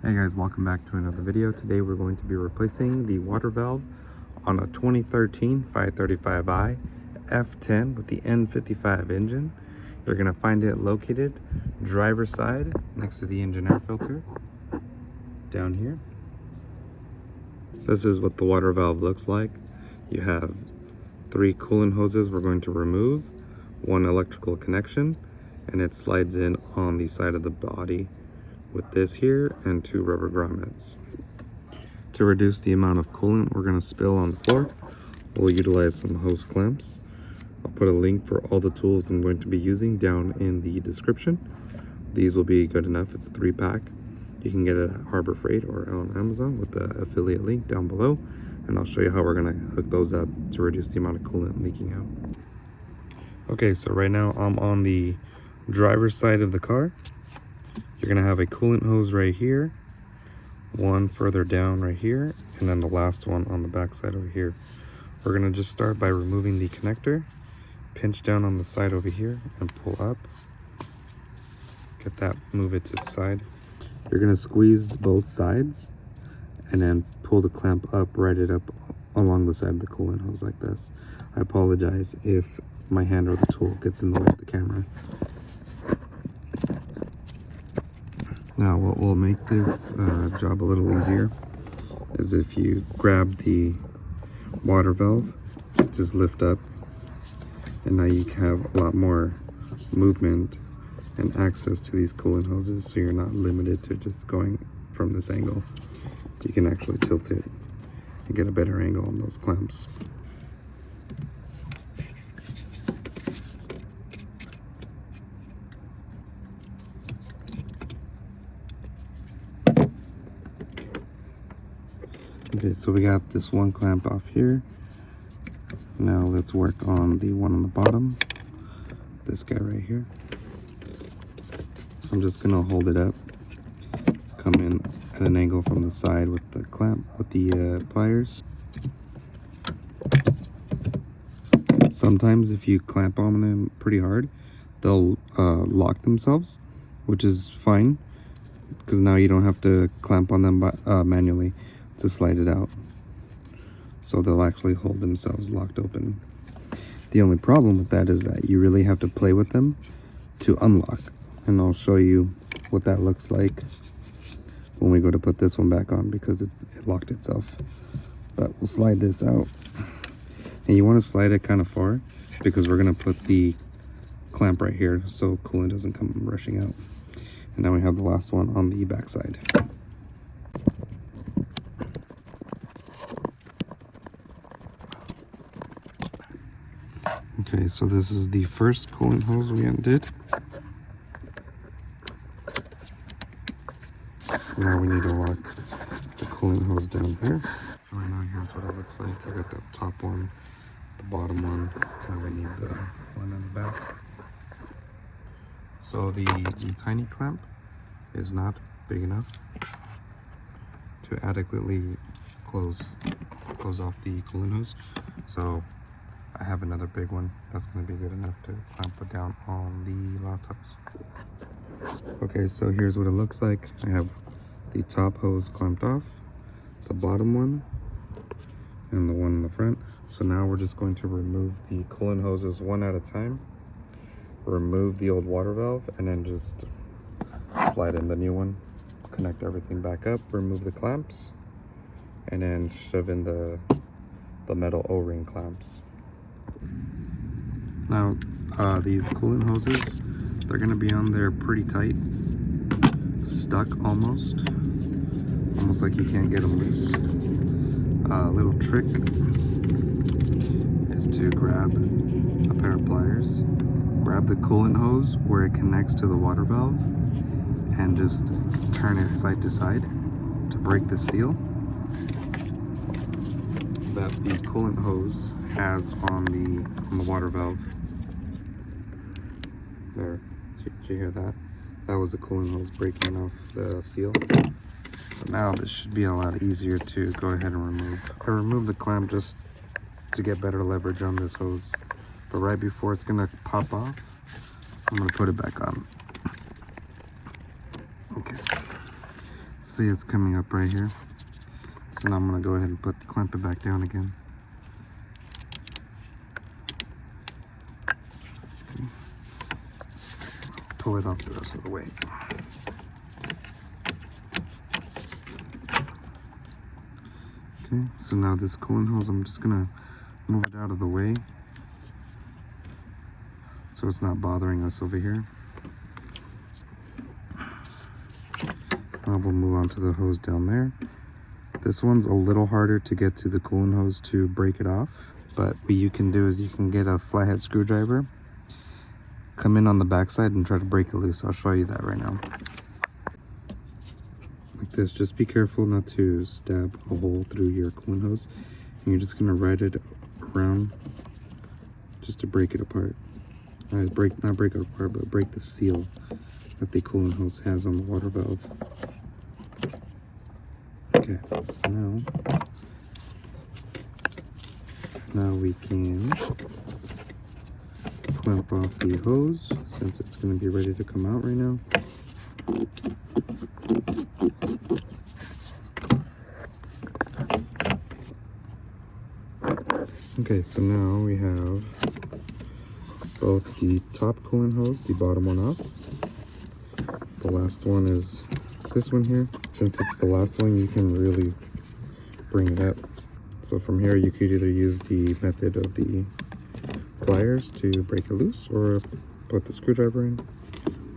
Hey guys, welcome back to another video. Today we're going to be replacing the water valve on a 2013 535i F10 with the N55 engine. You're going to find it located driver's side next to the engine air filter down here. This is what the water valve looks like. You have 3 coolant hoses we're going to remove, 1 electrical connection, and it slides in on the side of the body with this here and 2 rubber grommets. To reduce the amount of coolant we're going to spill on the floor, we'll utilize some hose clamps. I'll put a link for all the tools I'm going to be using down in the description. These will be good enough. It's a 3-pack. You can get it at Harbor Freight or on Amazon with the affiliate link down below, and I'll show you how we're going to hook those up to reduce the amount of coolant leaking out. Okay, so right now I'm on the driver's side of the car. You're gonna have a coolant hose right here, one further down right here, and then the last one on the back side over here. We're gonna just start by removing the connector, pinch down on the side over here and pull up. Get that, move it to the side. You're gonna squeeze both sides and then pull the clamp up, right it up along the side of the coolant hose like this. I apologize if my hand or the tool gets in the way of the camera. Now what will make this job a little easier is if you grab the water valve, just lift up, and now you have a lot more movement and access to these coolant hoses, so you're not limited to just going from this angle. You can actually tilt it and get a better angle on those clamps. Okay, so we got this one clamp off here. Now let's work on the one on the bottom, this guy right here. I'm just gonna hold it up, come in at an angle from the side with the clamp, with the pliers. Sometimes if you clamp on them pretty hard, they'll lock themselves, which is fine, because now you don't have to clamp on them manually to slide it out, so they'll actually hold themselves locked open. The only problem with that is that you really have to play with them to unlock, and I'll show you what that looks like when we go to put this one back on, because it locked itself. But we'll slide this out, and you want to slide it kind of far because we're going to put the clamp right here so coolant doesn't come rushing out. And now we have the last one on the back side. Okay, so this is the first coolant hose we undid. Now we need to lock the coolant hose down here. So right now here's what it looks like. You got the top one, the bottom one, and we need the one on the back. So the tiny clamp is not big enough to adequately close off the coolant hose. So I have another big one that's going to be good enough to clamp it down on the last hose. Okay, so here's what it looks like. I have the top hose clamped off, the bottom one, and the one in the front. So now we're just going to remove the coolant hoses one at a time, remove the old water valve, and then just slide in the new one, connect everything back up, remove the clamps, and then shove in the metal O-ring clamps. Now these coolant hoses, they're going to be on there pretty tight, stuck almost like you can't get them loose. A little trick is to grab a pair of pliers, grab the coolant hose where it connects to the water valve, and just turn it side to side to break the seal that the coolant hose has on the water valve. There, did you hear that? That was the coolant hose breaking off the seal. So now this should be a lot easier to go ahead and remove. I removed the clamp just to get better leverage on this hose, but right before it's gonna pop off, I'm gonna put it back on. Okay. see it's coming up right here. So now I'm going to go ahead and clamp it back down again. Okay. Pull it off the rest of the way. Okay, so now this coolant hose, I'm just going to move it out of the way so it's not bothering us over here. Now we'll move on to the hose down there. This one's a little harder to get to the coolant hose to break it off, but what you can do is you can get a flathead screwdriver, come in on the backside and try to break it loose. I'll show you that right now. Like this. Just be careful not to stab a hole through your coolant hose. And you're just gonna ride it around just to break it apart. Not break it apart, but break the seal that the coolant hose has on the water valve. Okay, now we can clamp off the hose since it's going to be ready to come out right now. Okay, so now we have both the top coolant hose, the bottom one off. The last one is this one here. Since it's the last one, you can really bring it up. So from here, you could either use the method of the pliers to break it loose or put the screwdriver in,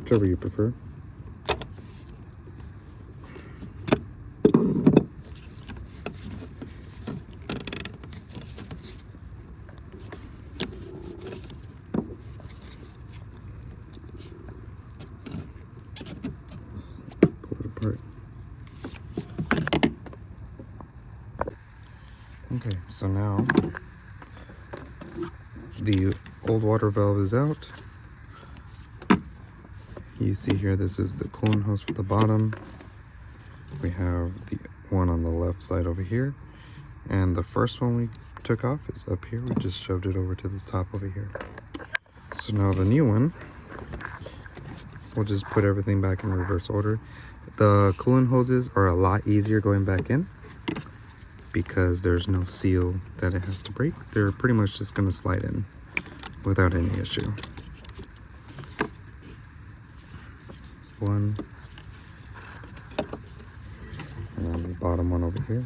whichever you prefer. Okay, so now the old water valve is out. You see here, this is the coolant hose for the bottom. We have the one on the left side over here. And the first one we took off is up here. We just shoved it over to the top over here. So now the new one, we'll just put everything back in reverse order. The coolant hoses are a lot easier going back in because there's no seal that it has to break. They're pretty much just gonna slide in without any issue. One, and then the bottom one over here.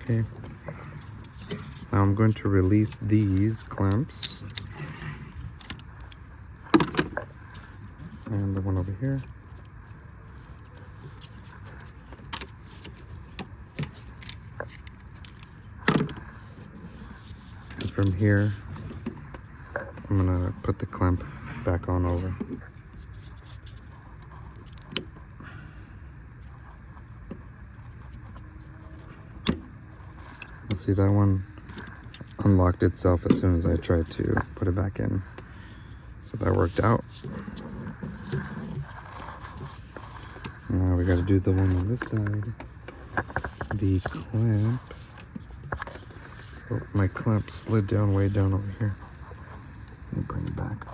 Okay. Now I'm going to release these clamps and the one over here. And from here, I'm gonna put the clamp back on over. See, that one unlocked itself as soon as I tried to put it back in. So that worked out. Now we gotta do the one on this side. The clamp. Oh, my clamp slid down way down over here. Let me bring it back.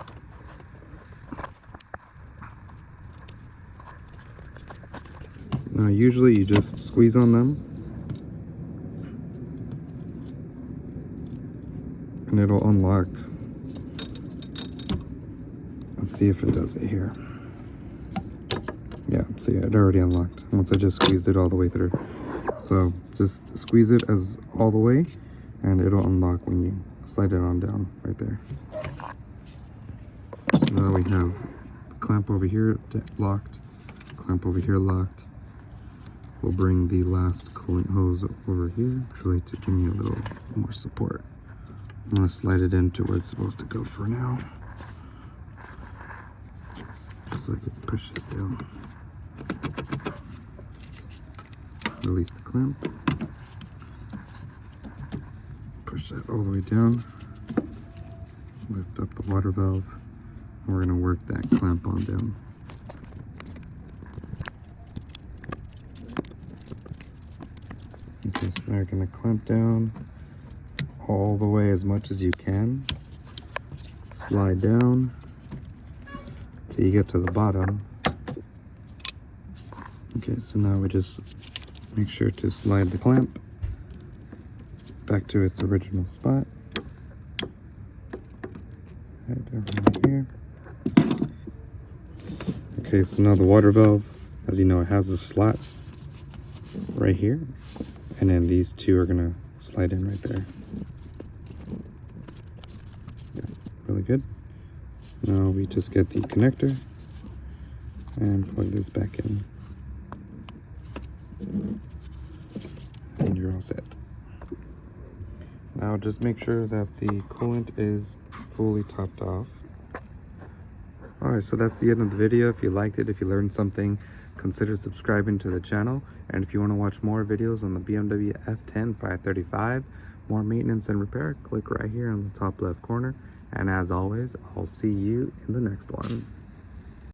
Now usually you just squeeze on them and it'll unlock. Let's see if it does it here. Yeah, see, it already unlocked once I just squeezed it all the way through. So just squeeze it as all the way and it'll unlock when you slide it on down right there. So now we have the clamp over here locked, clamp over here locked. We'll bring the last coolant hose over here actually to give me a little more support. I'm going to slide it into where it's supposed to go for now. Just like it pushes down. Release the clamp. Push that all the way down. Lift up the water valve. And we're going to work that clamp on down. Okay, so now we're going to clamp down all the way as much as you can. Slide down till you get to the bottom. Okay, so now we just make sure to slide the clamp back to its original spot. Right over here. Okay, so now the water valve, as you know, it has a slot right here, and then these two are gonna slide in right there. Yeah, really good. Now we just get the connector and plug this back in, and you're all set. Now just make sure that the coolant is fully topped off. Alright, so that's the end of the video. If you liked it, if you learned something, consider subscribing to the channel. And if you want to watch more videos on the BMW F10 535, more maintenance and repair, click right here on the top left corner. And as always, I'll see you in the next one.